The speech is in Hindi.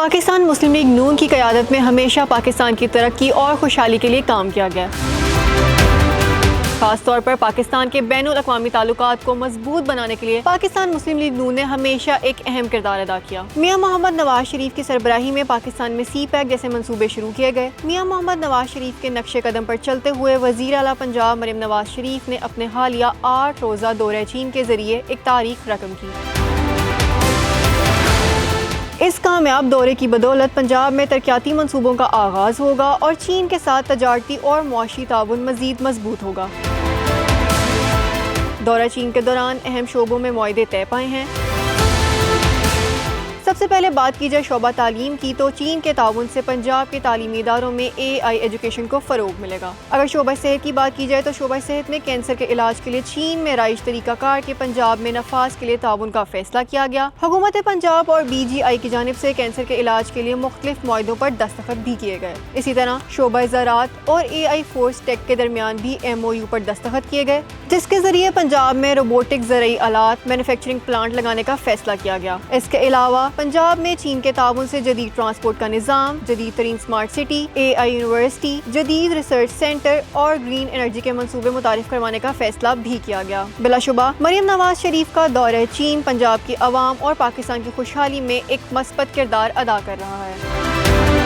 पाकिस्तान मुस्लिम लीग नून की क़यादत में हमेशा पाकिस्तान की तरक्की और खुशहाली के लिए काम किया गया। खास तौर पर पाकिस्तान के बैनुल अक़वामी ताल्लुकात को मजबूत बनाने के लिए पाकिस्तान मुस्लिम लीग नून ने हमेशा एक अहम किरदार अदा किया। मियां मोहम्मद नवाज शरीफ की सरबराही में पाकिस्तान में CPEC जैसे मंसूबे शुरू किए गए। मियां मोहम्मद नवाज शरीफ के नक्शे कदम पर चलते हुए वज़ीर आला पंजाब मरियम नवाज शरीफ ने अपने हालिया 8 रोज़ा दौरे चीन के जरिए एक तारीख रकम की। इस कामयाब दौरे की बदौलत पंजाब में तरक्याती मंसूबों का आगाज होगा और चीन के साथ तजारती और मुआशी ताउन मजीद मजबूत होगा। दौरा चीन के दौरान अहम शोबों में मुआहदे तय पाए हैं। सबसे पहले बात की जाए शोबा तालीम की, तो चीन के ताउन से पंजाब के तालीमी इदारों में AI एजुकेशन को फ़रोग मिलेगा। अगर शोबा सेहत की बात की जाए तो शोबा सेहत में कैंसर के इलाज के लिए चीन में राइज तरीक़ाकार के पंजाब में नफाज के लिए ताउन का फैसला किया गया। हुकूमत पंजाब और BGI की जानिब से कैंसर के इलाज के लिए मुख्तलिफ मुआहदों पर दस्तखत भी किए गए। इसी तरह शोबा ज़राअत और AI फोर्स टेक के दरमियान भी MOU पर दस्तखत किए गए, जिसके जरिए पंजाब में रोबोटिक ज़रई आलात मैन्युफैक्चरिंग प्लांट लगाने का फैसला किया गया। इसके अलावा पंजाब में चीन के ताउन से जदीद ट्रांसपोर्ट का निज़ाम, जदीद तरीन स्मार्ट सिटी, AI यूनिवर्सिटी, जदीद रिसर्च सेंटर और ग्रीन एनर्जी के मंसूबे मुतारिफ करवाने का फैसला भी किया गया। बिलाशुबा मरियम नवाज शरीफ का दौरा चीन पंजाब की अवाम और पाकिस्तान की खुशहाली में एक मस्बत किरदार अदा कर रहा है।